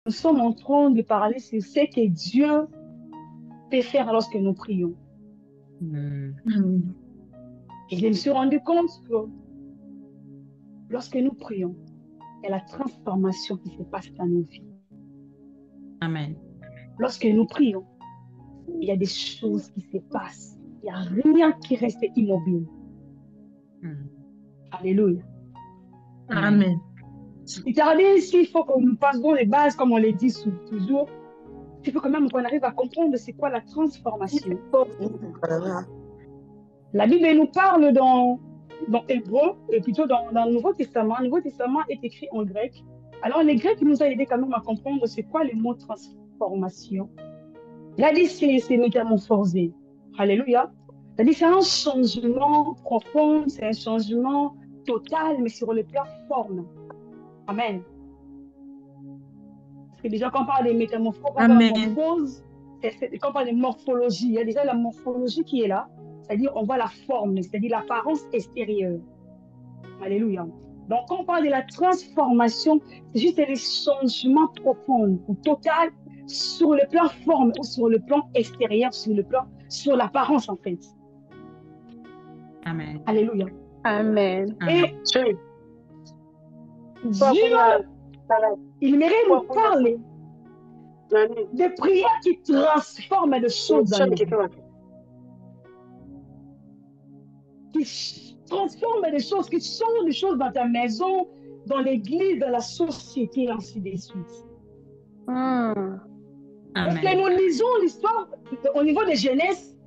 nous sommes en train de parler sur ce que Dieu peut faire lorsque nous prions. Et je me suis rendu compte que lorsque nous prions, il y a la transformation qui se passe dans nos vies. Amen. Lorsque nous prions, il y a des choses qui se passent. Il n'y a rien qui reste immobile. Alléluia. Amen. Il t'a dit, s'il faut que nous passions les bases, comme on les dit toujours, il faut quand même qu'on arrive à comprendre c'est quoi la transformation. La Bible nous parle dans Hébreu, et plutôt dans le Nouveau Testament. Le Nouveau Testament est écrit en grec. Alors, les Grecs nous a aidé quand même à comprendre c'est quoi le mot transformation. Il a dit c'est métamorphosé. Alléluia. Il a dit c'est un changement profond, c'est un changement total, mais sur le plan forme. Amen. Parce que déjà, quand on parle de métamorphose, quand on parle de morphologie, il y a déjà la morphologie qui est là. C'est-à-dire, on voit la forme, c'est-à-dire l'apparence extérieure. Alléluia. Donc, quand on parle de la transformation, c'est juste les changements profonds ou total sur le plan forme ou sur le plan extérieur, sur l'apparence en fait. Amen. Alléluia. Amen. Et Dieu, il mérite de nous parler de prières qui transforment les choses dans nos vies. Qui transforment des choses, qui changent des choses dans ta maison, dans l'église, dans la société, ainsi de suite. Parce que nous lisons l'histoire au niveau de Genèse,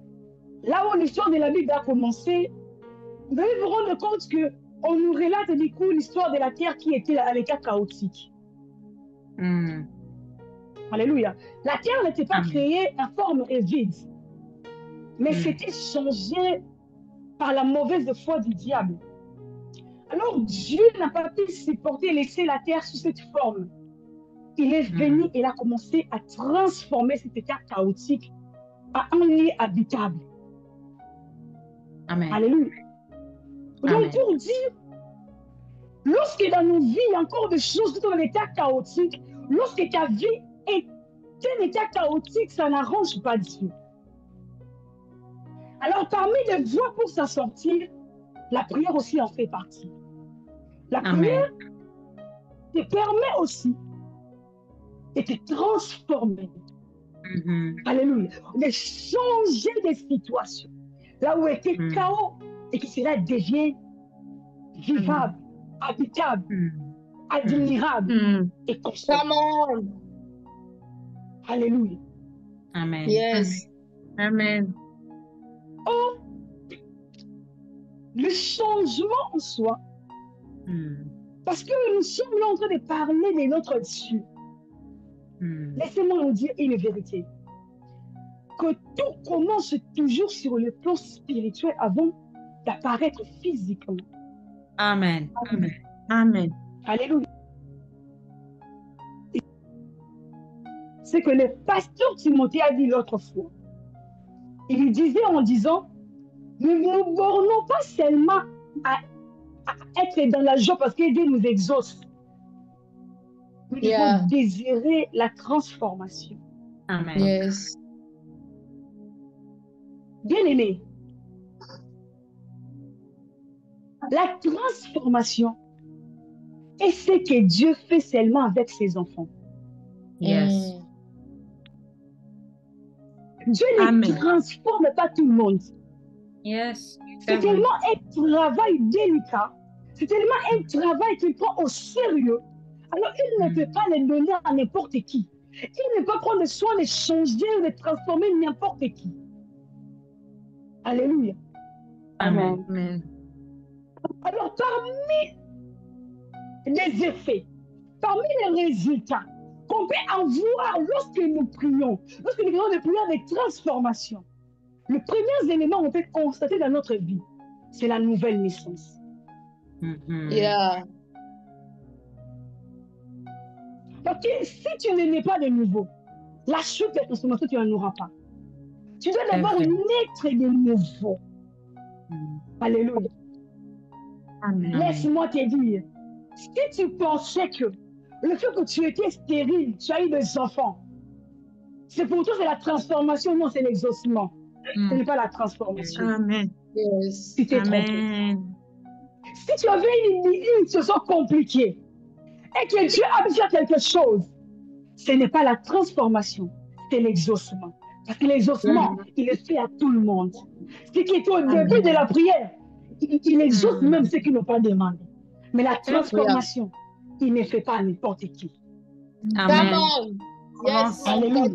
là où l'histoire de la Bible a commencé, vous allez vous rendre compte qu'on nous relate du coup l'histoire de la terre qui était à l'état chaotique. Alléluia. La terre n'était pas créée en forme et vide, mais c'était changé par la mauvaise foi du diable. Alors Dieu n'a pas pu supporter, laisser la terre sous cette forme. Il est venu et il a commencé à transformer cet état chaotique en un lieu habitable. Amen. Alléluia. Donc pour dire, lorsque dans nos vies, il y a encore des choses qui sont dans l'état chaotique, lorsque ta vie est un état chaotique, ça n'arrange pas Dieu. Alors parmi les voies pour s'en sortir, la prière aussi en fait partie. La prière te permet aussi de te transformer. Alléluia. De changer de situation. Là où était chaos et qui cela devient vivable, habitable, admirable et constant. Alléluia. Amen. Yes. Amen. Oh, le changement en soi, parce que nous sommes là en train de parler de notre Dieu. Laissez-moi vous dire une vérité. Que tout commence toujours sur le plan spirituel avant d'apparaître physiquement. Amen. Amen. Amen. Alléluia. C'est que le pasteur Timothée a dit l'autre fois. Il lui disait en disant, nous ne nous bornons pas seulement à être dans la joie parce que Dieu nous exauce. Nous devons désirer la transformation. Amen. Yes. Bien aimé, la transformation est ce que Dieu fait seulement avec ses enfants. Yes. Dieu ne transforme pas tout le monde. Yes. C'est tellement un travail délicat, c'est tellement un travail qu'il prend au sérieux. Alors, il ne peut pas le donner à n'importe qui. Il ne peut pas prendre soin de changer ou de transformer n'importe qui. Alléluia. Amen. Amen. Alors, parmi les effets, parmi les résultats qu'on peut avoir lorsque nous prions, lorsque nous prions des prières de transformation, le premier élément qu'on peut constater dans notre vie, c'est la nouvelle naissance. Parce que si tu ne nais pas de nouveau, la chute de transformation, tu n'en auras pas. Tu dois d'abord naître de nouveau. Alléluia. Laisse-moi te dire, si tu pensais que Le fait que tu étais stérile, tu as eu des enfants. C'est pour toi, c'est la transformation. Non, c'est l'exaucement. Ce n'est pas la transformation. Amen. Yes. Tu t'es trompé. Amen. Si tu avais une situation compliquée et que Dieu a besoin de quelque chose, ce n'est pas la transformation, c'est l'exaucement. Parce que l'exaucement, il est fait à tout le monde. Ce qui est au début de la prière, il exauce même ceux qui n'ont pas demandé. Mais la transformation, il ne fait pas à n'importe qui. Amen. Come on. Yes, Alléluia.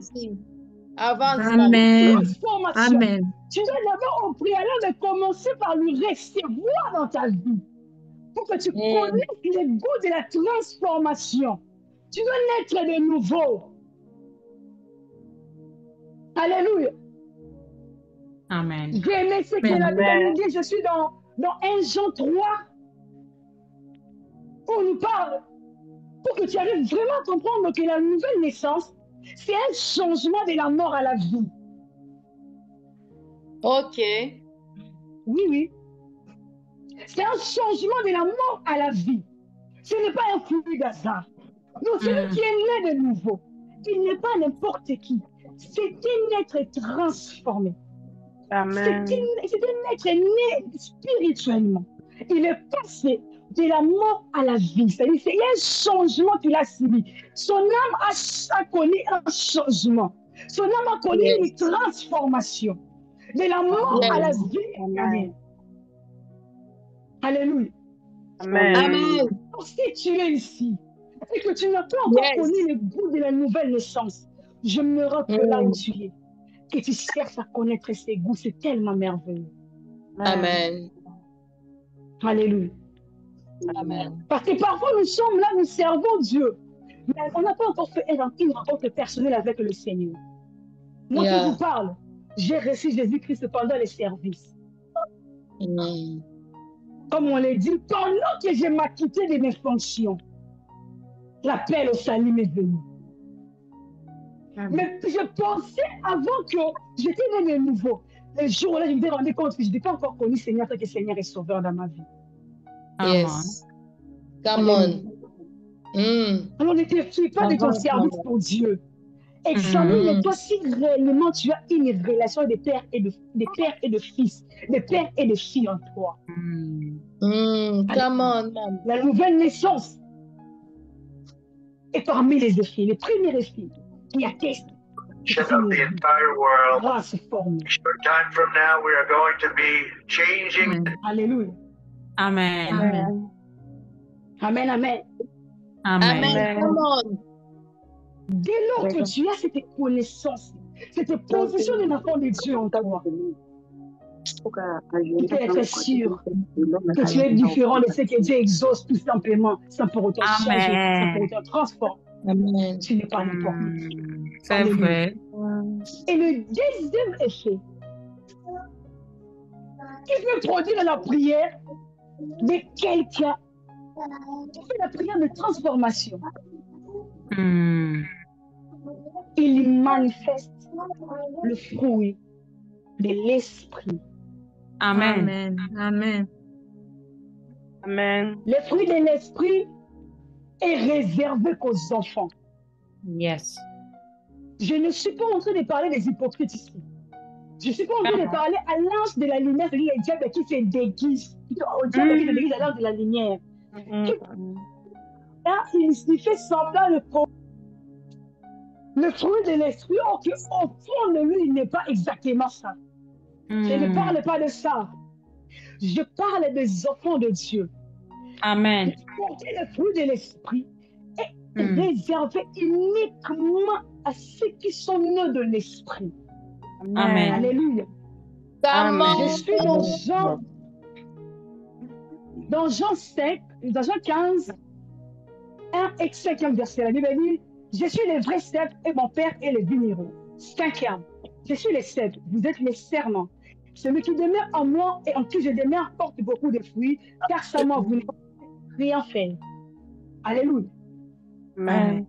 Avance. Amen. Transformation. Amen. Tu dois d'abord, au préalable, de commencer par lui recevoir dans ta vie. Pour que tu connaisses le goût de la transformation. Tu dois naître de nouveau. Alléluia. Amen. J'ai aimé ce que la Bible nous dit. Je suis dans 1 Jean 3. Où on nous parle. Pour que tu arrives vraiment à comprendre que la nouvelle naissance, c'est un changement de la mort à la vie. Ok. Oui, oui. C'est un changement de la mort à la vie. Ce n'est pas un fruit d'hasard. Donc, celui qui est né de nouveau, il n'est pas n'importe qui. C'est un être transformé. Amen. C'est un être né spirituellement. Il est passé de la mort à la vie. C'est-à-dire qu'il y a un changement qu'il a subi. Son âme a connu un changement. Son âme a connu une transformation. De la mort à la vie. Amen. Alléluia. Amen. Amen. Donc, si tu es ici et que tu n'as pas encore connu le goût de la nouvelle naissance, je me rappelle là où tu es. Que tu cherches à connaître ses goûts, c'est tellement merveilleux. Amen. Alléluia. Amen. Parce que parfois nous sommes là, nous servons Dieu, mais on n'a pas encore fait une rencontre personnelle avec le Seigneur. Moi qui vous parle, j'ai reçu Jésus-Christ pendant les services. Comme on l'a dit, pendant que je m'acquittais de mes fonctions, l'appel au salut m'est venu. Mais je pensais avant que j'étais né de nouveau. Le jour là, je me suis rendu compte que je n'ai pas encore connu le Seigneur tant que le Seigneur est sauveur dans ma vie. Yes. Come on. Alors ne te fie pas de ton service pour Dieu. Examine-toi si réellement tu as une relation de père et de fils, de père et de fille en toi. Come on. La nouvelle naissance est parmi les effets, les premiers effets qui attestent. Of the entire world. Grâce formée. A short time from now, we are going to be changing. Alléluia. Amen. Amen. Amen, amen. Amen. Come on. Dès lors que tu as cette connaissance, cette position de l'enfant de Dieu en toi, tu peux être sûr que tu es différent de ce que Dieu exauce tout simplement, sans pour autant changer, sans pour autant transformer. Amen. Tu n'es pas n'importe qui. C'est vrai. Et le deuxième effet, qui peut produire la prière de quelqu'un qui fait la prière de transformation. Il manifeste le fruit de l'esprit. Amen. Amen. Amen. Le fruit de l'esprit est réservé qu'aux enfants. Yes. Je ne suis pas en train de parler des hypocrites ici. Je ne suis pas en train de parler à l'ange de la lumière, c'est-à-dire le diable qui se déguise. Au diable qui se déguise à l'ange de la lumière. Là, il fait semblant le fruit de l'esprit, au fond de lui, il n'est pas exactement ça. Je ne parle pas de ça. Je parle des enfants de Dieu. Amen. Le fruit de l'esprit est réservé uniquement à ceux qui sont nés de l'esprit. Amen. Alléluia. Je suis dans Jean 5, dans Jean 15, 1 et 5e verset. La Bible dit, je suis le vrai cèpe et mon père est le vigneron. 5e, je suis le cèpe, vous êtes les serments. Celui qui demeure en moi et en qui je demeure porte beaucoup de fruits, car sans moi vous ne pouvez rien faire. Alléluia. Amen.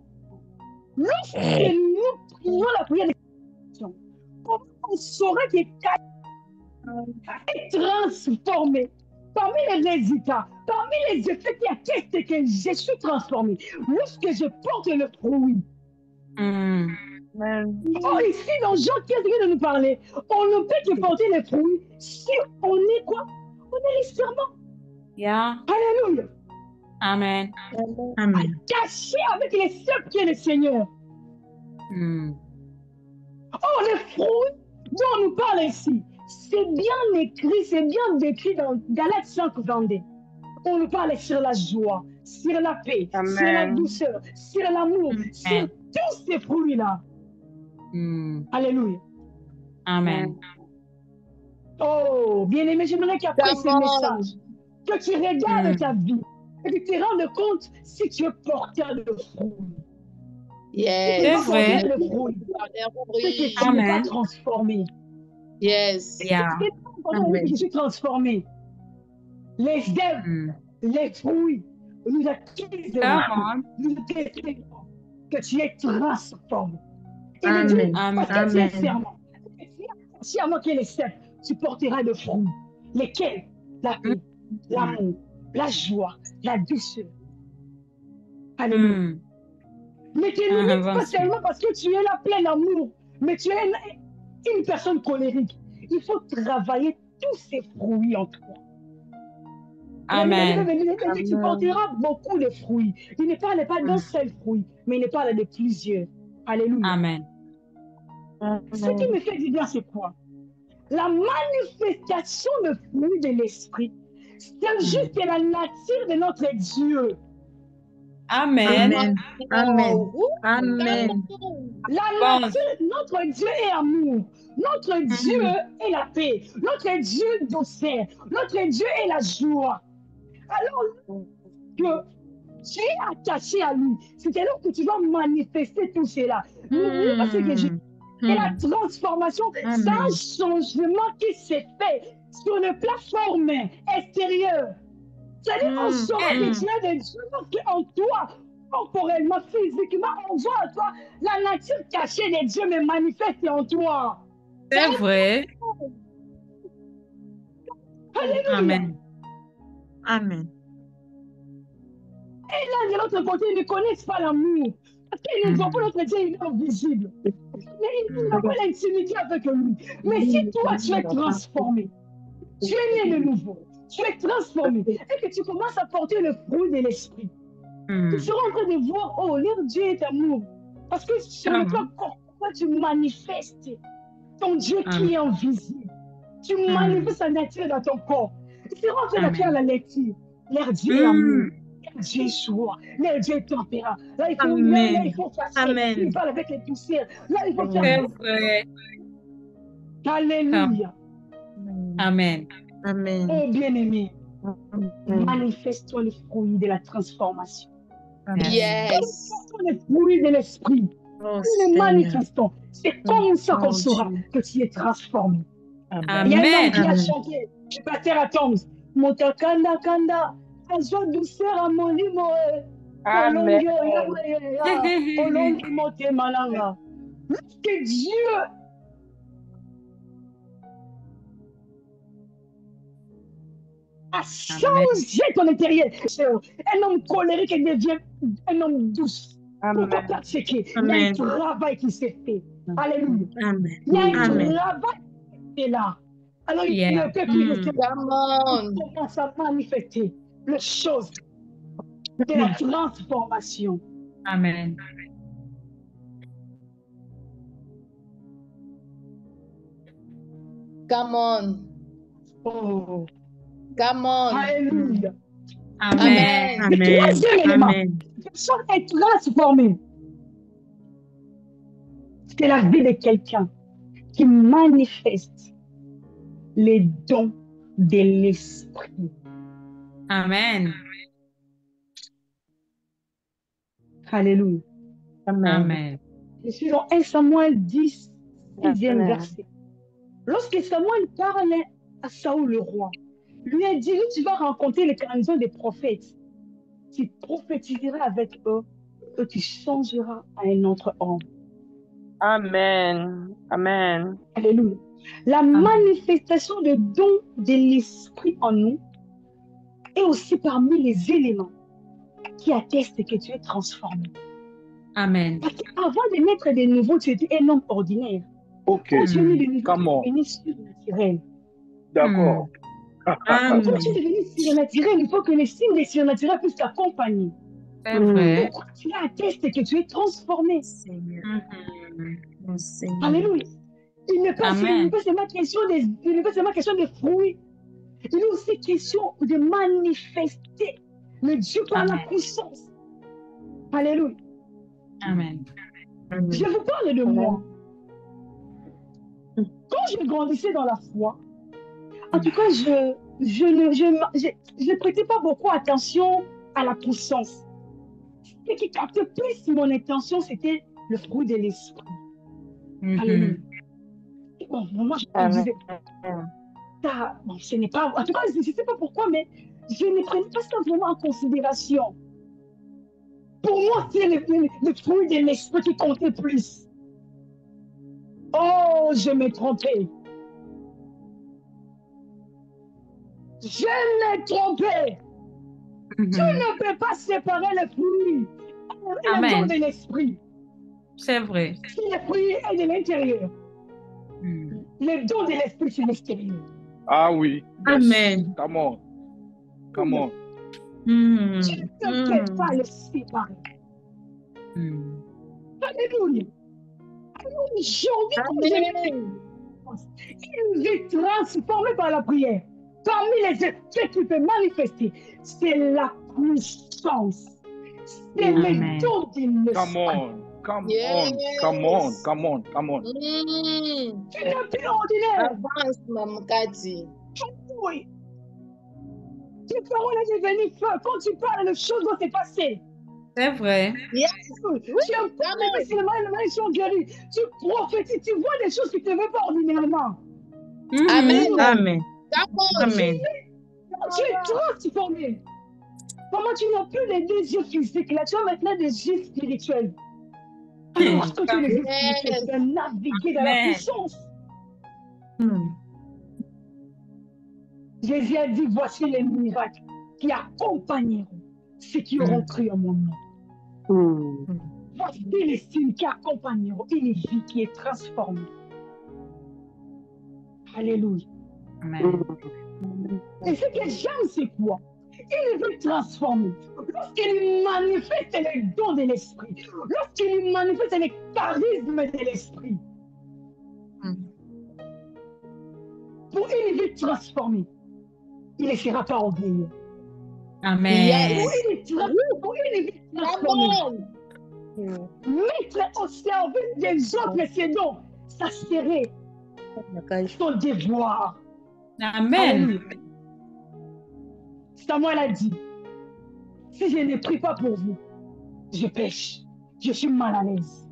Lorsque nous prions la prière de transformation, comment on saurait que quelqu'un est transformé? parmi les résultats, parmi les effets qui attestent que je suis transformé, lorsque je porte le fruit. Amen. Oh, ici, dans Jean 15, il vient de nous parler. On ne peut que porter les fruits si on est quoi? On est les serments. Yeah. Alléluia. Amen. Amen. Caché avec les sept pieds du Seigneur. Oh, les fruits dont on nous parle ici, c'est bien écrit, c'est bien décrit dans Galates 5, 22. On nous parle sur la joie, sur la paix, Amen. sur la douceur, sur l'amour, sur tous ces fruits-là. Alléluia. Amen. Oh, bien-aimé, j'aimerais qu'après ce Come on. message, que tu regardes ta vie et que tu te rendes compte si tu es porteur de fruits. Yes. C'est vrai. Le fruit, c'est que tu n'es pas Amen. transformé. Yes. Yeah. C'est pas important que je suis transformé. Les œuvres, les fruits, nous accusent Come on. nous décrivons que tu es transformé. Et Amen. Dieu, Amen. parce que tu es Amen. fermant, si à manquer les sept, tu porteras de fruits. Lesquels? La paix, l'amour, la joie, la douceur. Alléluia. Mais tu ne limites pas seulement parce que tu es là plein d'amour, mais tu es une personne colérique. Il faut travailler tous ces fruits en toi. Amen. Tu porteras beaucoup de fruits. Il ne parle pas d'un seul fruit, mais il parle de plusieurs. Alléluia. Amen. Ce qui me fait du bien, c'est quoi? La manifestation de fruits de l'esprit, c'est juste la nature de notre Dieu. Amen. Amen. Amen. Amen. La nature, notre Dieu est amour. Notre Dieu est la paix. Notre Dieu est douceur. Notre Dieu est la joie. Alors que tu es attaché à lui, c'est alors que tu vas manifester tout cela. N'oublie pas ce que j'ai dit. Et la transformation, c'est un changement qui s'est fait sur le plateforme extérieur. C'est-à-dire, on saura que tu es de Dieu parce qu'en toi, corporellement, physiquement, on voit en toi la nature cachée de Dieu mais manifeste en toi. C'est vrai. Alléluia. Amen. Amen. Et là, de l'autre côté, ils ne connaissent pas l'amour. Parce qu'ils ne voient pas notre Dieu, il est invisible. Mais ils n'ont pas l'intimité avec lui. Mais si toi, tu es transformé, tu es né de nouveau, tu es transformé, et que tu commences à porter le fruit de l'esprit, tu seras en train de voir, oh, leur Dieu est amour. Parce que sur le plan corporel, tu manifestes ton Dieu qui est invisible. Tu manifestes sa nature dans ton corps. Tu seras en train de faire la lecture. Leur Dieu est amour. Leur Dieu est joie. Leur Dieu est tempérant. Là, il faut, là, il faut passer. Amen. Il parle avec les poussières. Là, il faut C'est faire. vrai. Alléluia. Amen. Amen. Oh, bien-aimé, manifestons le fruit de la transformation. Yes. Manifestons le fruit de l'esprit. Oh, Nous le Seigneur. manifestons. C'est comme ça qu'on Oh, saura Dieu. que tu es transformé. Il y a un Amen. homme qui a Amen. chanté, du Pater Atoms, Motakanda Kanda, Azo douceur à mon limo, Amen. Olongi Mote Malanga. Que Dieu a changé ton intérieur. Un homme colérique devient un homme douce. Pourquoi? Amen. Parce qu'il y a un Amen. travail qui s'est fait. Alléluia. Amen. Il y a un Amen. travail qui est là. Alors, il Yeah. ne peut plus rester. Come on. Il commence à manifester les choses de la transformation. Amen. Come on. Oh, Come on. alléluia. Amen. Amen. Le troisième élément, Amen. personne est transformée. C'est la vie de quelqu'un qui manifeste les dons de l'esprit. Amen. Alléluia. Amen. Je suis dans 1 Samuel 10, 6e Amen. verset. Lorsque Samuel parlait à Saül le roi, lui a dit, tu vas rencontrer les canons des prophètes. Tu prophétiseras avec eux et tu changeras à un autre homme. Amen. Amen. Alléluia. La manifestation de dons de l'esprit en nous est aussi parmi les éléments qui attestent que tu es transformé. Amen. Parce qu'avant de naître de nouveau, tu étais un homme ordinaire. Ok. Quand tu es né de nouveau, Come tu on. es devenu surnaturel. D'accord. Quand Amen. tu es devenu surnaturel, il faut que les signes des surnaturels puissent t'accompagner. C'est vrai. Pourquoi tu attestes que tu es transformé? Seigneur. Mhm. Mon Seigneur. Alléluia. Il n'est pas Amen. seulement question des fruits. Il est aussi question de manifester le Dieu par la Amen. puissance. Alléluia. Amen. Je vous parle de moi. Quand je grandissais dans la foi, en tout cas, je ne prêtais pas beaucoup attention à la puissance. Ce qui captait plus mon attention, c'était le fruit de l'esprit. Alléluia. Mhm. Bon, moi, je me Amen. disais, ça, bon, ce n'est pas. En tout cas, je ne sais pas pourquoi, mais je ne prenais pas ça vraiment en considération. Pour moi, c'est le fruit de l'esprit qui comptait plus. Oh, je me trompais. Je me trompais. Tu Mhm. ne peux pas séparer le fruit et le Amen. don de l'esprit. C'est vrai. Si le fruit est de l'intérieur, Mhm. le don de l'esprit, c'est l'extérieur. Ah oui. Yes. Amen. Come on. Come on. Mhm. Tu ne peux pas le séparer. Mhm. Alléluia. Aujourd'hui, comme je l'ai fait, une vie transformée par la prière. Parmi les effets qui peuvent manifester, c'est la puissance. C'est le Amen. don de Come l'esprit. on. Come Yes. on. Come on. Come on. Come on. Tu n'es plus ordinaire. Avance, Maman Cathy. Oui. Tes paroles sont devenues feu. Quand tu parles, les choses vont se passer. C'est vrai. Yes. Tu as facilement les mains sont guéries. Tu prophétises, tu vois des choses qui ne te veulent pas ordinairement. Mhm. Amen. Amen. Come on. Amen. Tu es transformé. Comment tu n'as plus les deux yeux physiques, là, tu as maintenant des yeux spirituels. Alors, lorsque tu as les yeux spirituels, tu vas naviguer dans la Amen. puissance. Mhm. Jésus a dit, voici les miracles qui accompagneront ceux qui auront cru en mon nom. Voici les signes qui accompagneront une vie qui est transformée. Alléluia. Amen. Et ce que j'aime, c'est quoi? Une vie transformée. Lorsqu'il manifeste les dons de l'esprit, lorsqu'il manifeste les charismes de l'esprit, pour une vie transformée, il ne sera pas orgueilleux. Amen. Yes. Pour une vie Come transformée, on. mettre au service des autres ses dons, ça serait son devoir. Amen. Alléluia. Samuel a dit, si je ne prie pas pour vous, je pêche, je suis mal à l'aise.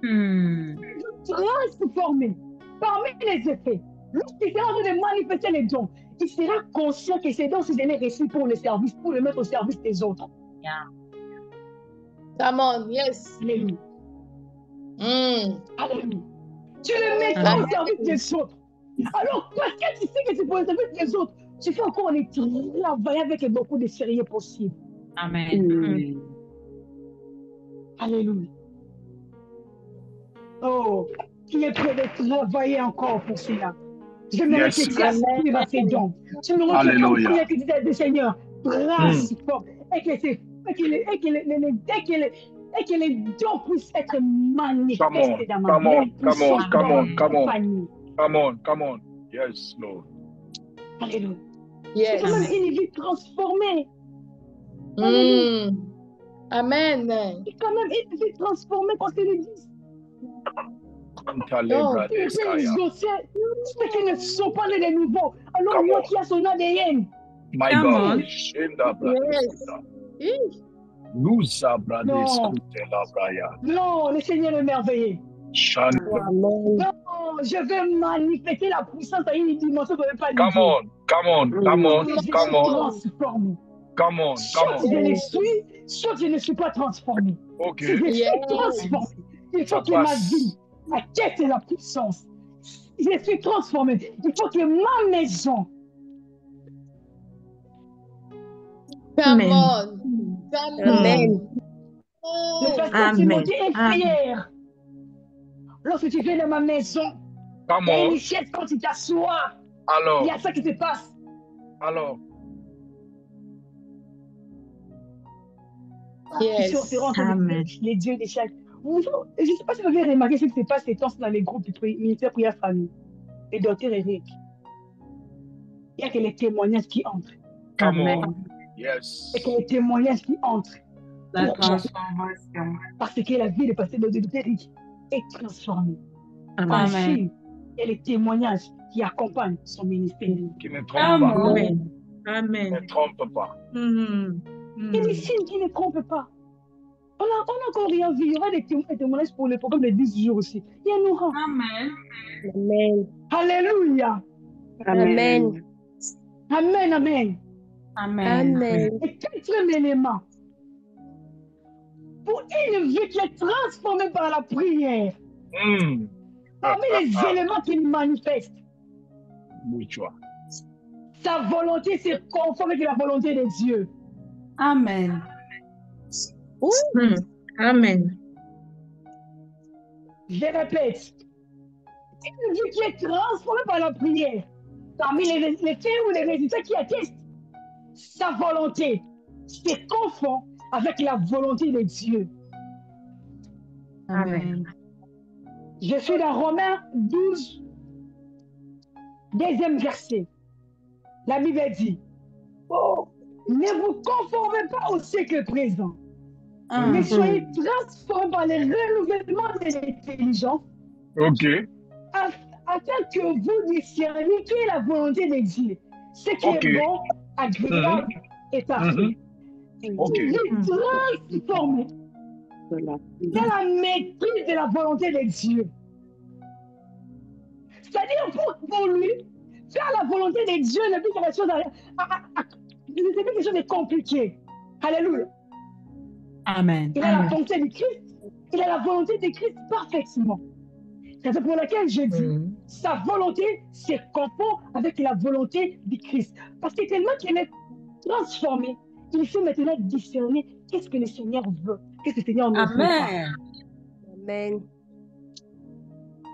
Mhm. Transformé parmi les effets, lorsqu'il sera en train de manifester les dons, il sera conscient que ces dons, si je les reçus pour le service, pour le mettre au service des autres. Come on. Yes. Alléluia. Alléluia. Tu le mets Amen. au service des autres. Alors, parce que tu sais que c'est pour le service des autres, tu fais encore les travailler avec beaucoup de sérieux possible. Amen. Alléluia. Oh, qui est prêt de travailler encore pour cela? Je me Yes, que tu aspires à ces dons. Tu me Alléluia. reçois que tu dis au Seigneur, transforme, et que les dons puissent être manifestés dans ma Come on, vie. come on, come on, come on. Compagnie. Come on. Come on. Yes, Lord. Alléluia. Yes. C'est quand même une vie transformée. Amen. C'est quand même une vie transformée qu'on se le dise. Antalebra Il peut deskaya. exaucer ceux qui ne sont pas nés de nouveau. Alors Come moi on. qui a son ADN. My Come on. God. Shinda Yes. Nous abra Non. discute la braya. Non, le Seigneur est merveilleux. Shan. Non, je vais manifester la puissance à une dimension que je ne peux pas Come dire. on. Come on. Come on. Je suis Come on. transformé. Come on. Soit Come je on. le suis, soit je ne suis pas transformé. Ok. Si je suis Yes. transformé, il Ça faut que ma passe. vie acquitte la puissance. Je suis transformé. Il faut que ma maison Come Amen. on. Come Amen. on. Le pasteur Amen. Timothée est Amen. fier. Lorsque tu viens dans ma maison, Come et on. Michel, quand tu t'assois, il y Alors, a ça qui se passe. alors. Yes. Sur entre Amen. les dieux des chaque. Je ne sais pas si vous avez remarqué ce qui se passe ces temps dans les groupes de ministère prière famille et docteur Eric. Il y a que les témoignages qui entrent. Come on. Amen. Yes. Et que les témoignages qui entrent. La Pourquoi? transformation. Parce que la vie de pasteur de Eric est transformée. Amen. Ensuite, il y a les témoignages qui accompagnent son ministère. Qui ne trompe pas. Amen. Qui Amen. ne trompe pas. Et les signes qui ne trompent pas. On n'a encore rien vu. Il y aura des témoignages pour le programme de 10 jours aussi. Il y en aura. Amen. Amen. Alléluia. Amen. Amen, amen. Amen. Amen. Et quatrième élément, pour une vie qui est transformée par la prière, Mm. parmi les éléments qu'il manifeste, Bouchois. sa volonté se conforme avec la volonté de Dieu. Amen. Amen. Je répète, une vie qui est transformée par la prière, parmi les faits ou les résultats qui attestent sa volonté, se confond avec la volonté de Dieu. Amen. Je suis dans Romains 12, deuxième verset. La Bible dit, ne vous conformez pas au siècle présent, mais soyez transformés par le renouvellement de l'intelligence, OK. afin que vous discerniez quelle est la volonté de Dieu, ce qui est bon, agréable et parfait. OK. Vous transformez dans la maîtrise de la volonté de Dieu. C'est-à-dire pour lui, faire la volonté de Dieu n'est plus quelque chose de compliqué. Alléluia. Amen. Il a la volonté de Christ. Il a la volonté de Christ parfaitement. C'est pour laquelle je dis, sa volonté se confond avec la volonté du Christ. Parce que tellement qu'elle est transformée, il faut maintenant discerner qu'est-ce que le Seigneur veut, qu'est-ce que le Seigneur ne veut pas. Amen. Amen.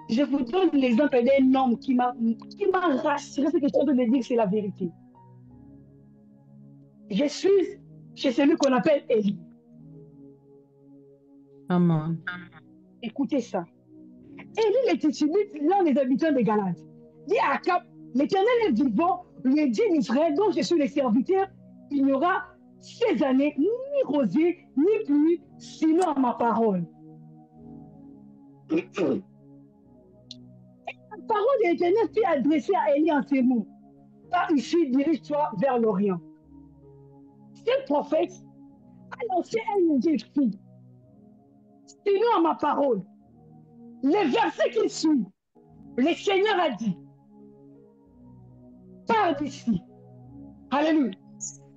Je vous donne l'exemple d'un homme qui m'a rassuré, ce que je suis en train de dire, c'est la vérité. Je suis chez celui qu'on appelle Élie. Amen. Écoutez ça. Élie le Tishbite, l'un des habitants de Galate, dit à Akab, l'Éternel est vivant, lui dit Israël, dont je suis le serviteur, il n'y aura 16 années, ni rosée, ni pluie, sinon à ma parole. La parole de l'Éternel fut adressée à Élie en ces mots. Par ici, dirige-toi vers l'Orient. Ce prophète a lancé une jeune fille. Sinon à ma parole. Le verset qui suit, le Seigneur a dit, pars d'ici. Alléluia.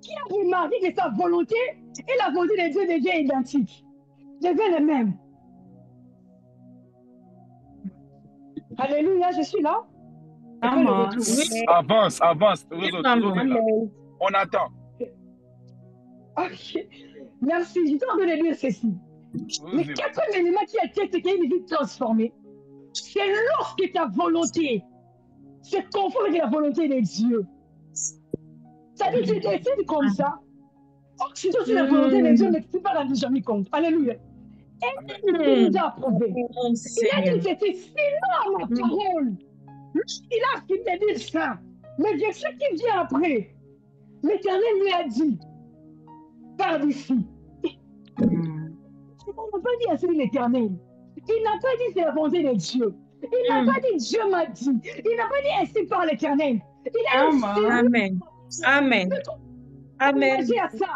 Qui a remarqué que sa volonté et la volonté de Dieu deviennent identiques, deviennent les mêmes. Alléluia, je suis là. Amen. Avance, avance. On attend. Ok. Merci. Je suis en train de dire ceci. Le quatrième élément qui atteste qu'il y a une vie transformée, c'est lorsque ta volonté se confond avec la volonté de Dieu. Ça dit que tu décides comme ça. Surtout si la volonté de Dieu ne t'est pas rendu jamais compte. Alléluia. Et il nous a approuvé. Il a dit ceci, sinon ma parole. Il a fini de dire ça. Mais ce qui vient après, l'Éternel lui a dit, pars d'ici. On n'a pas dit à celui l'Éternel. Il n'a pas dit c'est la volonté de Dieu. Il n'a pas dit Dieu m'a dit. Il n'a pas dit ainsi par l'Éternel. Il a dit Amen. Amen. Amen. À ça.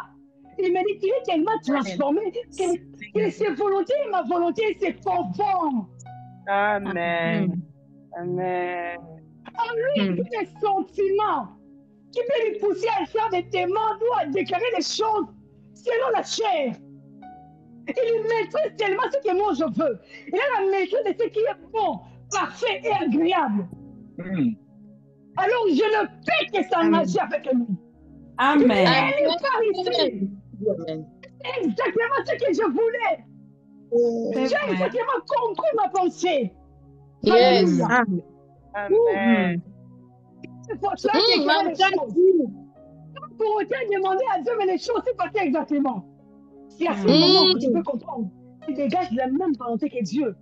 Il m'a dit qu'il est tellement transformé que ses volontés et ma volonté se conforment. Amen. Amen. En lui, il a des sentiments qui peut lui pousser à faire des demandes ou à déclarer des choses selon la chair. Il maîtrise tellement ce que moi je veux. Il a la maîtrise de ce qui est bon, parfait et agréable. Alors je ne peux que s'engager avec lui. Amen. Elle est par ici. C'est exactement ce que je voulais. C'est J'ai vrai. exactement compris ma pensée. Yes. Alléluia. Amen. C'est pour cela que j'ai fait les choses. Pour autant demander à Dieu, mais les choses s'est passées exactement. C'est à ce moment que tu peux comprendre. Tu dégages la même volonté que Dieu.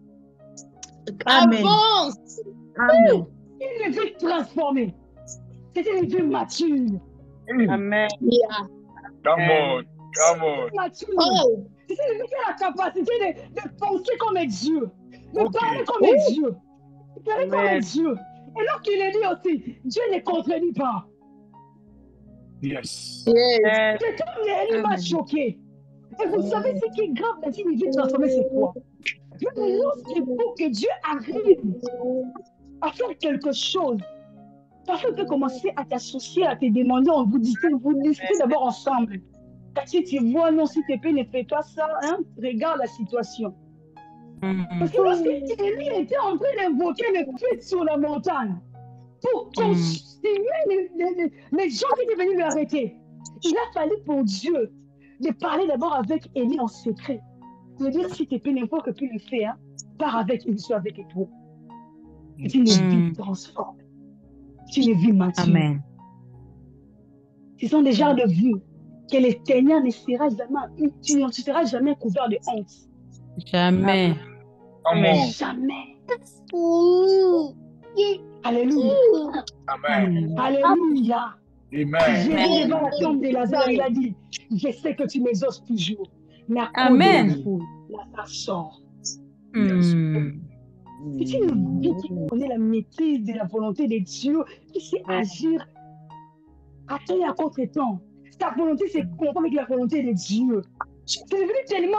Amen. Avance. Amen. Une vie transformée. C'était une vie mature. Amen. Yeah. Come on. Come on. Mature. Oh. C'était une vie qui a la capacité de penser comme Dieu. De Ok. parler comme Dieu. De parler comme Amen. Dieu. Et lorsqu'il est dit aussi, Dieu ne contredit pas. Yes. Yes. C'est comme Néhémie m'a choqué. Et vous savez ce qui est grave dans une vie transformée, c'est quoi? Lorsqu'il faut que Dieu arrive à faire quelque chose, parfois il peut commencer à t'associer, à te demander, vous discutez d'abord ensemble. Parce que tu vois, non, s'il te plaît, ne fais pas ça, hein, regarde la situation. Parce que lorsque Élie était en train d'invoquer le feu sur la montagne pour consumer les gens qui étaient venus l'arrêter, il a fallu pour Dieu de parler d'abord avec Élie en secret. De dire, s'il te plaît, n'importe que tu le fais, hein, pars avec et je suis avec toi. C'est une vie transformée. C'est une vie mature. Amen. Ce sont des genres de vie que le Seigneur ne sera jamais, tu ne seras jamais couvert de honte. Jamais. Come on. Jamais. Alléluia. Amen. Alléluia. Amen. Jésus devant la tombe de Lazare, il a dit, je sais que tu m'exauces toujours. Mais à cause Amen. de la foule, Lazare sort. Hmm. C'est une vie qui connaît la maîtrise de la volonté de Dieu, qui sait agir à temps et à contre-temps. Sa volonté, c'est conforme avec la volonté de Dieu. C'est devenu tellement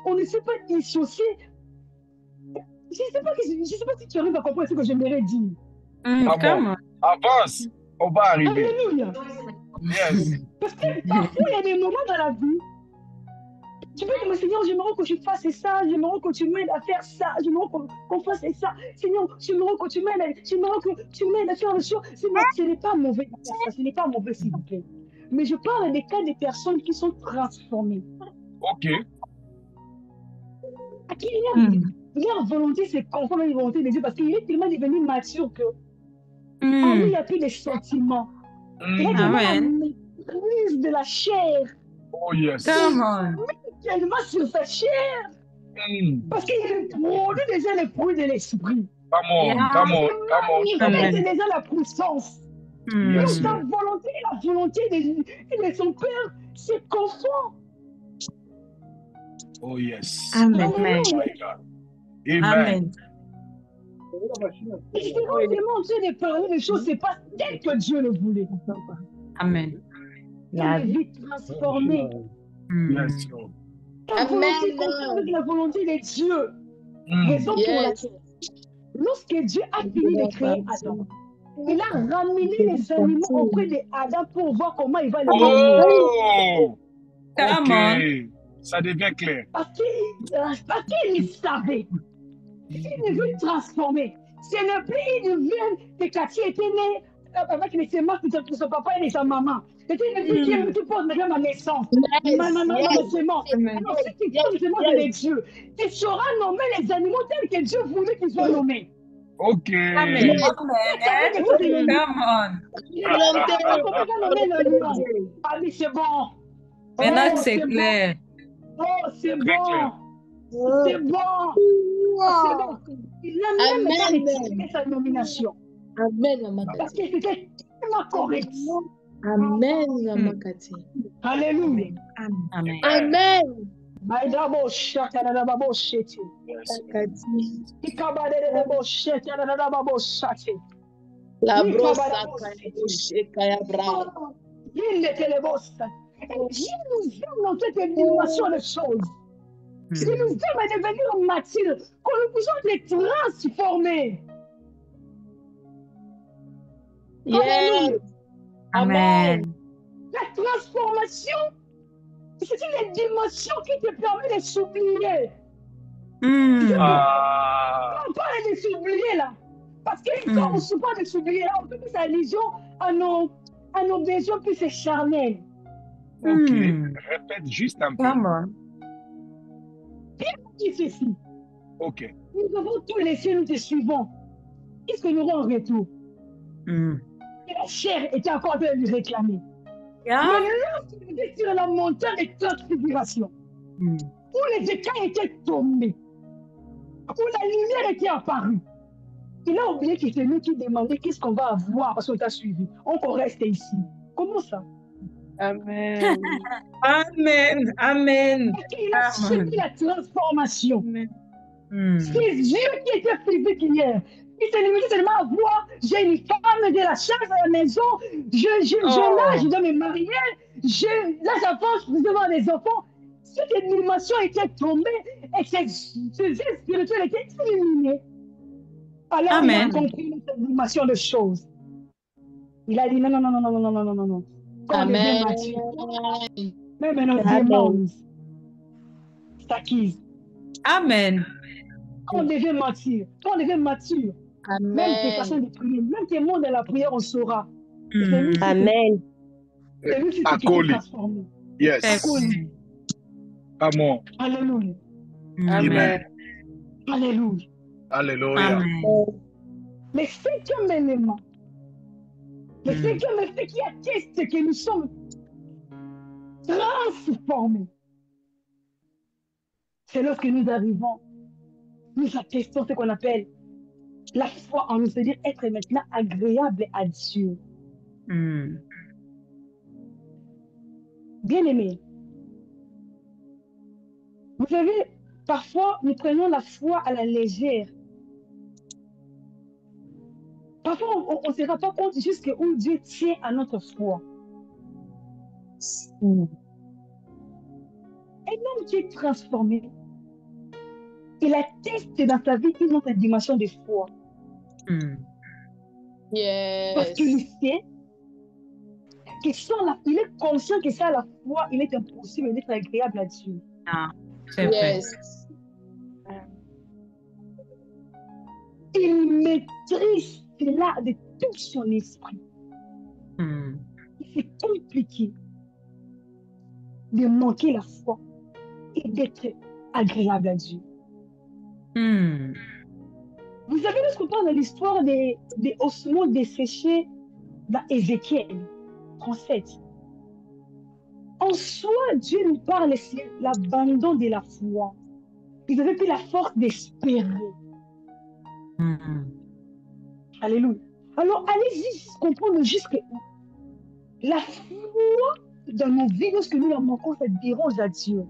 qu'on ne sait pas dissocier. Je ne sais pas si tu arrives à comprendre ce que j'aimerais dire. Come on. Avance. On va arriver. Alléluia. Yes. Parce que parfois, il y a des moments dans la vie, tu peux dire, Seigneur, j'aimerais que tu fasses ça, j'aimerais que tu m'aides à faire ça, j'aimerais qu'on fasse ça. Seigneur, j'aimerais que tu m'aides à faire le choix. Seigneur, ce n'est pas mauvais de faire ça, ce n'est pas mauvais, s'il vous plaît. Mais je parle des cas des personnes qui sont transformées. Ok. À qui leur volonté, c'est conforme à la volonté de Dieu, parce qu'il est tellement devenu mature que en lui, il n'y a plus de sentiments. Il a tellement la maîtrise de la chair. Oh yes. Come on. Tellement sur sa chair. Parce qu'il produit déjà les fruits de l'esprit. Come on. Come on. Come on. Il Come fait on. déjà la puissance. Yes, Donc sa Lord. volonté et la volonté de son Père, c'est conforme. Oh yes. Amen. Oh my God. Amen. Amen. Et c'est vraiment en train de parler des choses, c'est pas tel que Dieu le voulait. Amen. La vie transformée. Yes, Lord. La volonté conforme avec la volonté de Dieu. Raison pour laquelle, lorsque Dieu a fini de créer Adam, il a ramené les animaux auprès d'Adam pour voir comment il va le nourrir. Oh! Come on. Ok. Ça devient clair. Parce qu'il savait. C'est une vie transformée. Ce n'est plus une vie que Cathy était née avec les semences de son papa et de sa maman. C'était une vie qui pose maintenant ma naissance. Ma semence. Alors si tu poses les semences de Dieu, tu sauras nommer les animaux tels que Dieu voulait qu'ils soient nommés. Ok. Amen. Come on. Ah mais c'est bon. Maintenant, c'est clair. Oh, c'est Très bon. clair. C'est bon. C'est bon. Il a même pas retiré sa nomination. Amen, Maman Parce Cathy. que c'était tellement correct. Amen, Maman Cathy. Alléluia. Amen. Amen. Maïdabo shakadadababo sheti. Cathy. Ikabadadabo shakadadababo shati. La brossa kaya bra. Il était le boss. Et Dieu nous aime dans cette dimension de choses. Dieu nous aime à devenir mature, qu'on nous puissions les transformer. Yes. Amen. La transformation, c'est une dimension qui te permet de s'oublier. Ah. On parle de s'oublier là. Parce que quand on se parle de s'oublier là, on peut faire allusion à nos à nos besoins plus charnels. Ok. Répète juste un peu. Come on. Dis ceci. Ok. Nous avons tout laissé, nous te suivons. Qu'est-ce que nous aurons en retour? Et la chair était encore en train de lui réclamer. Yeah. Mais lorsqu'il était sur la montagne de transfiguration, où les écailles étaient tombés, où la lumière était apparue, il a oublié que c'est nous qui demandait qu'est-ce qu'on va avoir parce qu'on t'a suivi. On reste ici. Comment ça? Amen. Amen. Amen. Il a subi la transformation. Mm. C'est Dieu qui était physique hier. Il s'est limité seulement à voir, j'ai une femme, de la charge à la maison, je dois me marier, là j'avance, je dois avoir des enfants. Cette animation était tombée et ses yeux spirituels étaient illuminés. Alors Amen. il a compris cette animation de choses. Il a dit non, non, non, non, non, non, non, non, non, non. Quand on devient mature, même nos démons s'acquisent. Amen. Quand on devient mature, même tes façons de prier, même tes mots de la prière, on saura. Amen. C'est lui qui Akoli. t'est transformé. Yes. Akoli. Come on. Alléluia. Amen. Alléluia. Alléluia. Amen. Le cinquième élément, le cinquième effet qui atteste que nous sommes transformés, c'est lorsque nous arrivons, nous attestons ce qu'on appelle la foi en nous, c'est-à-dire être maintenant agréable à Dieu. Bien-aimés, vous savez, parfois nous prenons la foi à la légère. Parfois on ne se rend pas compte jusqu'où Dieu tient à notre foi. Un homme qui est transformé, il atteste dans sa vie une autre dimension de foi. Parce qu'il sait que il est conscient que sans la foi, il est impossible d'être agréable à Dieu. C'est vrai. Il maîtrise cela de tout son esprit. C'est compliqué de manquer la foi et d'être agréable à Dieu. Vous savez, lorsqu'on parle de l'histoire des ossements desséchés dans Ézéchiel 37, en soi, Dieu nous parle sur l'abandon de la foi. Ils n'avaient plus la force d'espérer. Alléluia. Alors, allez-y comprendre jusqu'où la foi dans nos vies, lorsque nous la manquons, ça dérange à Dieu.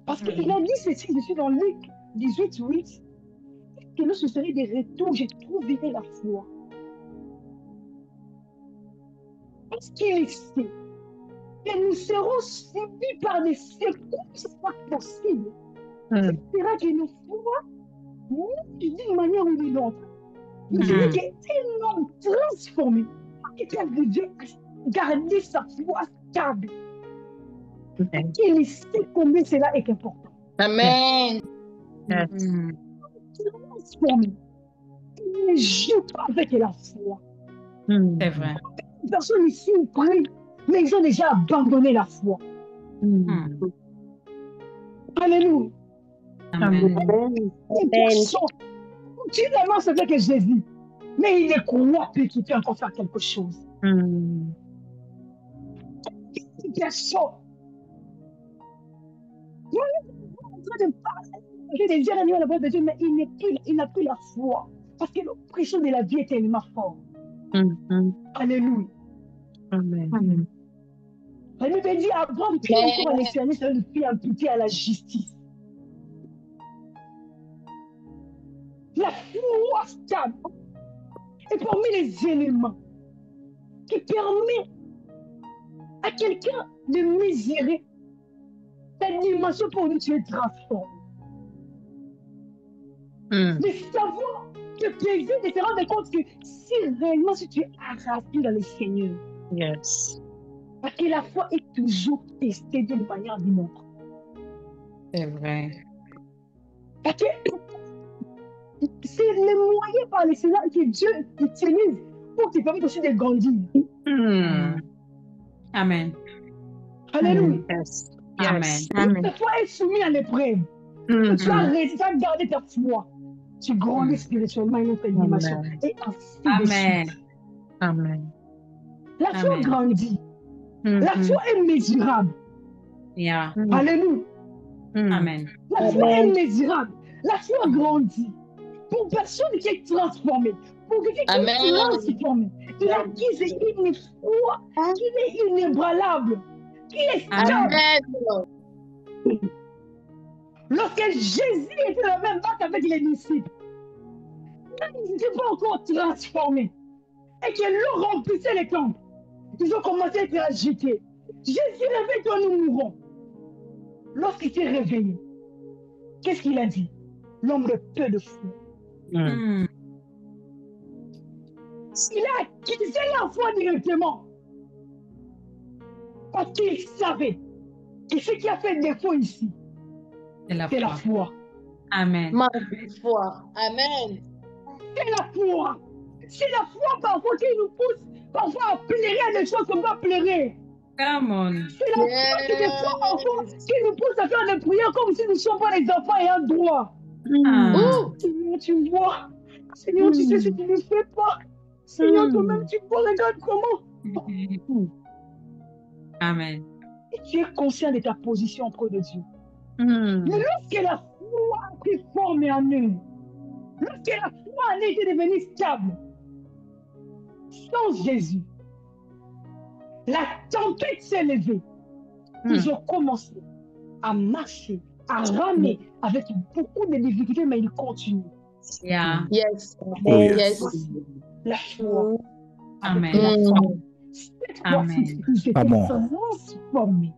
Parce qu'il a dit ceci, je suis dans Luc 18, 8, que lorsque ce serait des retours, je trouverai la foi. Parce qu'il sait que nous serons subis par des secousses pas possibles. C'est-à-dire que nos foi, d'une manière ou d'une autre, nous savons qu'un homme transformé, quelqu'un de Dieu a gardé sa foi stable. Il sait combien cela est important. Amen. Transformé. Il ne joue pas avec la foi. C'est vrai. Personne ici prie, mais ils ont déjà abandonné la foi. Alléluia. Amen. Continuellement, c'est vrai que Jésus, mais il est croyant qu'il peut encore faire quelque chose. Une personne. Moi, je suis en train de parler. J'ai déjà réuni la voix de Dieu, mais il n'a plus la foi. Parce que l'oppression de la vie est tellement forte. Alléluia. Amen. La Bible dit Abraham prie encore à l'Éternel, c'est le plus imputé à la justice. La foi stable est parmi les éléments qui permet à quelqu'un de mesurer ta dimension pour nous tu es transformé. De savoir, de plaisir, de te rendre compte que si réellement si tu es enraciné dans le Seigneur, parce que la foi est toujours testée d'une manière ou d'une autre. C'est vrai. Parce que c'est le moyen par le Seigneur que Dieu utilise pour te permettre aussi de grandir. Amen. Alléluia. Yes. Amen. Une fois est soumis à l'épreuve, tu as réussi à garder ta foi. Tu grandis spirituellement à une autre dimension. Et ainsi de suite. Amen. La foi grandit. La foi est mesurable. Yeah. Alléluia. Amen. La foi est mesurable. La foi grandit. Pour personne qui est transformée, pour quelqu'un qui est transformé, il a acquis une foi qui est inébranlable, qui est stable. Lorsque Jésus était dans la même barque avec les disciples, ils n'étaient pas encore transformés. Et que l'eau remplissait les camps. Ils ont commencé à être agités. Jésus réveille-toi, nous mourrons. Lorsqu'il s'est réveillé, qu'est-ce qu'il a dit? L'homme de peu de foi. Il a acquis la foi directement. Parce qu'il savait que ce qui a fait défaut ici, c'est la foi. Amen. Ma foi. Amen. C'est la foi. C'est la foi parfois qui nous pousse parfois à pleurer à des choses qu'on doit pleurer. Come on. C'est la foi qui des fois parfois qui nous pousse à faire des prières comme si nous ne sommes pas les enfants ayant droit. Seigneur, tu vois. Seigneur, tu sais ce que tu ne fais pas. Seigneur, toi-même, tu vois, regarde comment. Amen. Et tu es conscient de ta position auprès de Dieu. Mais lorsque la foi a pris forme en nous, lorsque la foi en nous était devenue stable, sans Jésus, la tempête s'est levée. Ils ont commencé à marcher, à ramer avec beaucoup de difficultés, mais ils continuent. Yeah. Yes. Yes. La foi. Amen. Cette fois-ci, ils étaient transformés.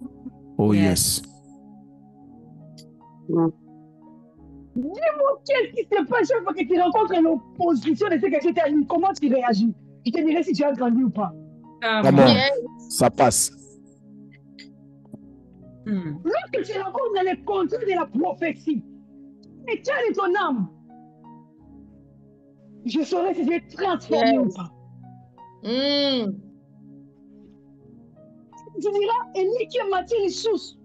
Oh yes. Dis-moi, qu'est-ce qui se passe chaque fois que tu rencontres une opposition de ce que tu as dit? Comment tu réagis? Je te dirai si tu as grandi ou pas. Amen. Ça passe. Lorsque tu rencontres dans les contrées de la prophétie, et tu as ton âme, je saurai si tu es transformé ou pas. Tu diras, Élie qui m'a-t-il les sources?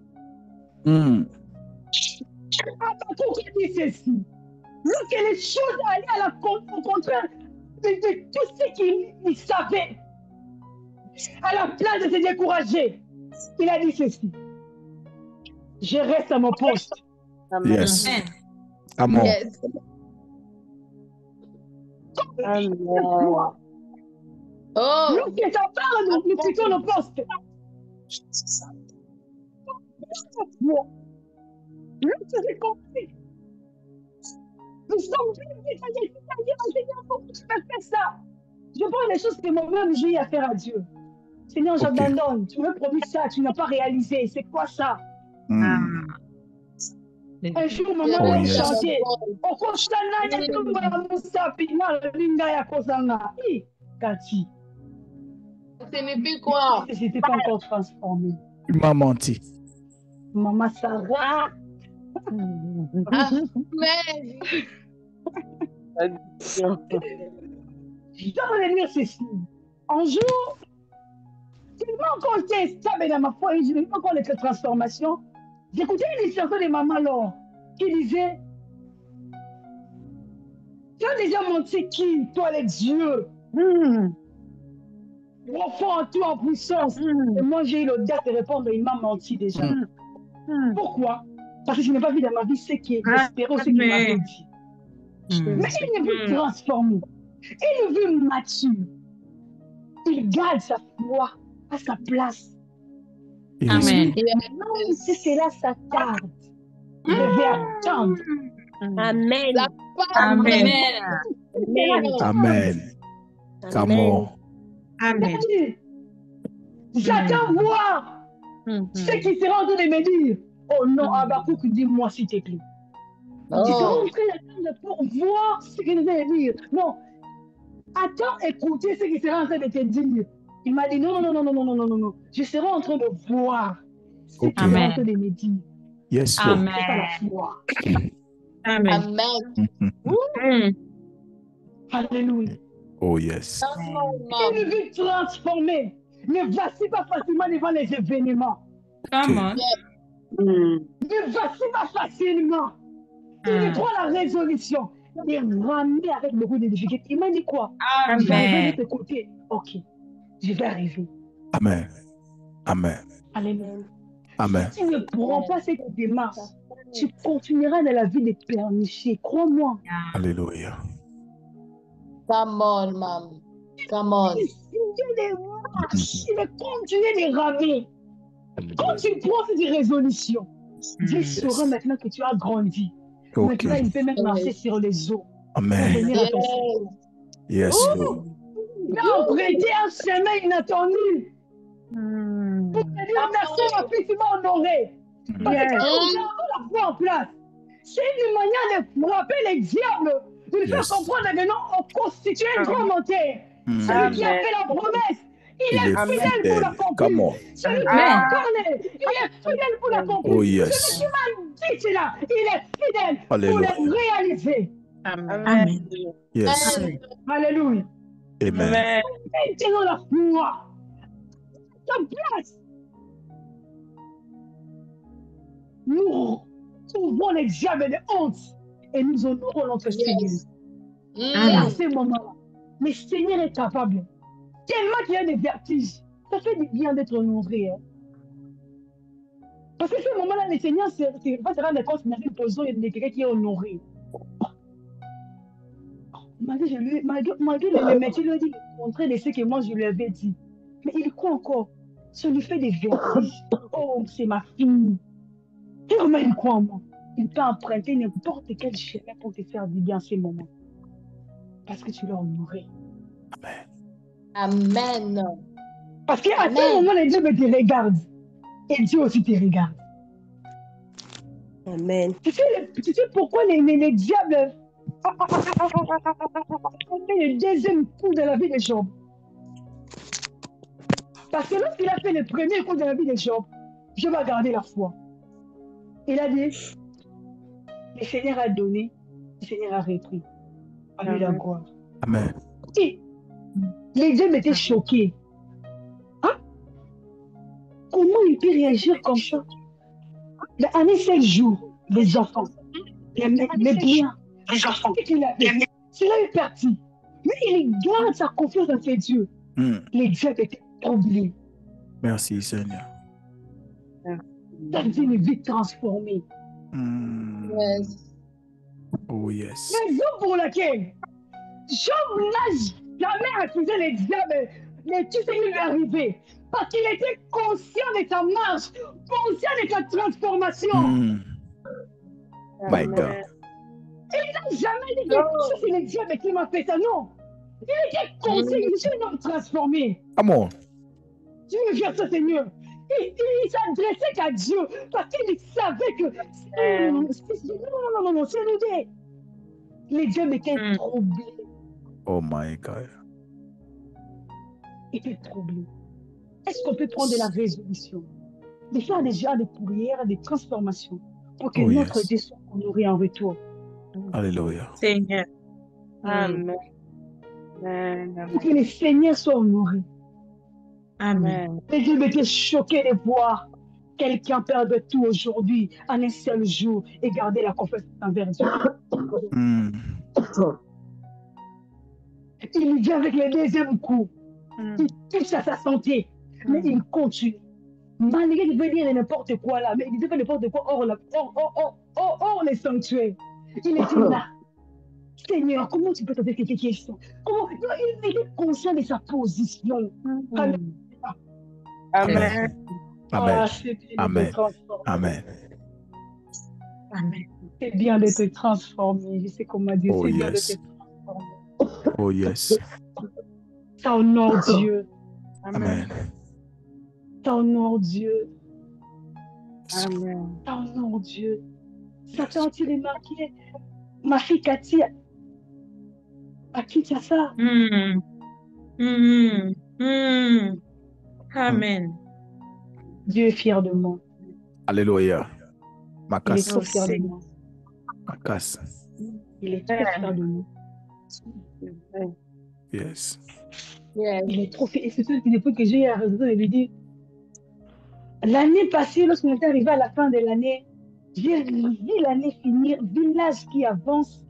Habakkuk dit ceci. Lorsque les choses allaient au contraire de tout ce qu'il savait, à la place de se décourager, il a dit ceci. Je reste à mon poste. Yes. Amen. Yes. Oh. Lorsque ça parle, nous quittons le poste. Lorsque j'ai compris. Nous sommes venus, Seigneur, pourquoi tu peux faire ça? Je prends les choses que moi-même j'ai eu à faire à Dieu. Seigneur, j'abandonne. Tu m'as promis ça, tu n'as pas réalisé. C'est quoi ça? Un jour, maman a chanté. Kati. Ce n'est plus quoi? J'étais pas encore transformée. Tu m'as menti. Maman Sarah. Amen. Je dois dire ceci. Un jour, tellement quand j'étais stable dans ma foi, je n'ai pas encore les transformations. J'écoutais une chanson de maman Laure qui disait: tu as déjà menti qui, toi les dieux, profond en toi en puissance. Et moi j'ai eu l'audace de répondre, il m'a menti déjà. Pourquoi? Parce que je n'ai pas vu dans ma vie ce qui est espéré, ce qu'il m'avait dit. Mais il ne veut transformer. Il ne veut mature. Il garde sa foi à sa place. Amen. Même si cela s'attarde, il devait attendre. Amen. Amen. Amen. Come on. Amen. J'attends voir ce qui sera en train de me dire. Oh non, Habakkuk, dis-moi s'il te plaît. Tu seras en train d'attendre pour voir ce qu'il va dire. Non. Attends, écouter ce qui sera en train de te dire. Il m'a dit non. Je serai en train de voir ce qu'il sera en train de me dire. Yes, Lord. Amen. C'est pas la foi. Amen. Amen. Alléluia. Oh, yes. Une vie transformée ne vacille pas facilement devant les événements. Come on. Ne vacille pas facilement. Il prend la résolution de ramener avec beaucoup de difficultés. Il m'a dit quoi? Je vais arriver de Amen. ce côté. Ok, je vais arriver. Amen. Amen. Alléluia. Amen. Si tu ne prends pas cette démarche, tu continueras dans la vie de pernicher. Crois-moi. Alléluia. Come on, mom. Come on. Il est marche, il est continué de ramer. Quand tu prends cette résolution, Dieu saura maintenant que tu as grandi. Ok. Maintenant, il peut même marcher sur les eaux. Pour Amen. venir à ton secours. Yes, Lord. Il a emprunté un chemin inattendu. Pour te dire merci, ma fille, tu m'as honoré. Parce que quand nous avons la foi en place, c'est une manière de frapper les diables, de lui faire Yes. comprendre que non, on constitue un grand menteur. Celui qui a fait la promesse, il est fidèle pour l'accomplir. Come on. Celui qui Amen. a parlé, il est fidèle pour l'accomplir. Oh, yes. Celui qui m'a dit cela, il est fidèle pour Alléluia. le réaliser. Amen. Yes. Alléluia. Amen. Maintenant la foi. Ta place. Nous trouvons les diables de honte et nous honorons notre Seigneur. Et à ce moment-là, le Seigneur est capable. Tellement qu'il y a des vertiges. Ça fait du bien d'être honoré. Hein. Parce que ce moment-là, le Seigneur va se rendre compte dans une position de quelqu'un qui est honoré. Malgré le métier, il lui a dit le contraire de ce que moi je lui avais dit. Mais il croit encore. Ça lui fait des vertiges. Oh, c'est ma fille. Et comment il croit en moi? Il peut emprunter n'importe quel chemin pour te faire du bien en ce moment. Parce que tu l'as honoré. Amen. Parce qu'à ce moment, les dieux te regardent. Et Dieu aussi te regarde. Amen. Tu sais pourquoi les diables ont fait le deuxième coup de la vie de Job? Parce que lorsqu'il a fait le premier coup de la vie de Job, Job a gardé la foi. Il a dit, le Seigneur a donné, le Seigneur a repris. À lui la gloire. Amen. Et les dieux étaient choqués. Hein? Comment il peut réagir comme ça? En un seul jour, les enfants, les biens, les enfants, c'est là il est parti. Mais il garde sa confiance dans ses dieux. Les dieux étaient troublés. Merci, Seigneur. Ça dit une vie transformée. Yes. Oh, yes. Raison pour laquelle Job n'a jamais accusé les diables de tout ce qui lui est arrivé. Parce qu'il était conscient de sa marche, conscient de sa transformation. My God. Il n'a jamais dit que ça c'est le diable qui m'a fait ça, non. Il était conscient, je suis un homme transformé. Come on. Dieu vient ce Seigneur. Il s'adressait qu'à Dieu parce qu'il savait que non, c'est l'idée. Les dieux étaient troublés. Oh my God. Ils étaient troublés. Est-ce qu'on peut prendre de la résolution, de faire déjà des prières, des transformations pour que notre Dieu soit honoré en retour? Alléluia. Seigneur. Amen. Pour que le Seigneur soit honoré. Amen. Les dieux étaient choqués de voir quelqu'un perdre tout aujourd'hui en un seul jour et garder la confiance envers Dieu. Il vient avec le deuxième coup. Il touche à sa santé, mais il continue. Malgré qu'il veut dire n'importe quoi là, mais il disait n'importe quoi hors les sanctuaires. Il était là. Seigneur, comment tu peux te dire quelque question? Comment il est conscient de sa position. Amen. Amen. Amen. Amen. Amen. C'est bien de te transformer. Je sais comment dire. Oh, C'est bien de yes. te transformer. Oh, yes. Ça honore Dieu. Amen. Ça honore Dieu. Amen. Ça honore Dieu. Satan, tu remarqué, ma fille Cathy, à qui tu as ça? Amen. Dieu est fier de moi. Alléluia. Ma Il est casse. trop fier de moi. Ma casse. Il est très fier de moi. Yes. Il est trop fait. Et c'est tout depuis que j'ai eu un réseau, il lui dit, l'année passée, lorsqu'on était arrivé à la fin de l'année, j'ai vu l'année finir, vu l'âge qui avance.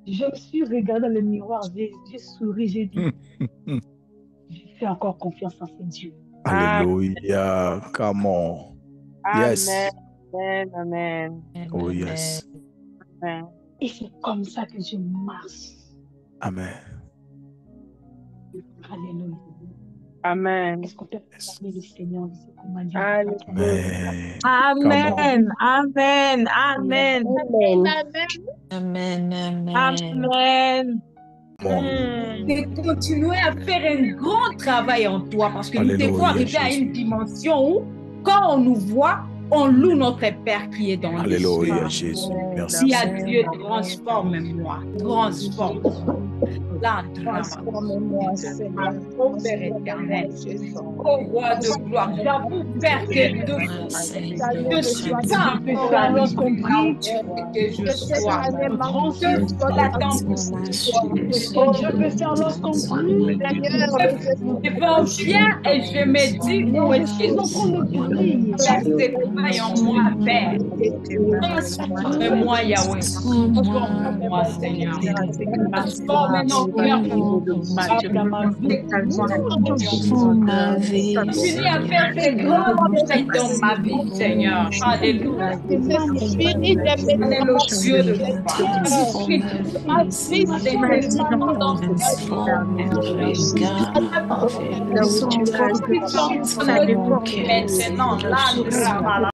Je me suis regardé dans le miroir, j'ai souri, j'ai dit, je fais encore confiance en ce Dieu. Alléluia. Come on. Yes. Amen. Amen. Oh, yes. Amen. Et c'est comme ça que je marche. Amen. Alléluia. Amen. Est-ce qu'on peut parler du Seigneur? Amen. Amen. Amen. Amen. Amen. Amen. Bon. De continuer à faire un grand travail en toi parce que nous devons arriver à une dimension où, quand on nous voit, on loue notre Père qui est dans les cieux. Alléluia, Jésus. Merci. Si à Dieu, transforme-moi. Transforme-moi. Transforme-moi, Seigneur. Ô Père éternel, ô Roi de gloire, j'avoue, Père, que je ne suis pas encore à lorsqu'on prie que je sois. Je peux faire lorsqu'on prie. Je viens et je me dis, où est-ce qu'ils sont en train de prier? Travaille en moi, Père. Transforme-moi, Yahweh. Transforme-moi, Seigneur. Transforme nos cœurs. Continue à faire tes grands projets dans ma vie, Seigneur. Alléluia. Dieu de maintenant, là,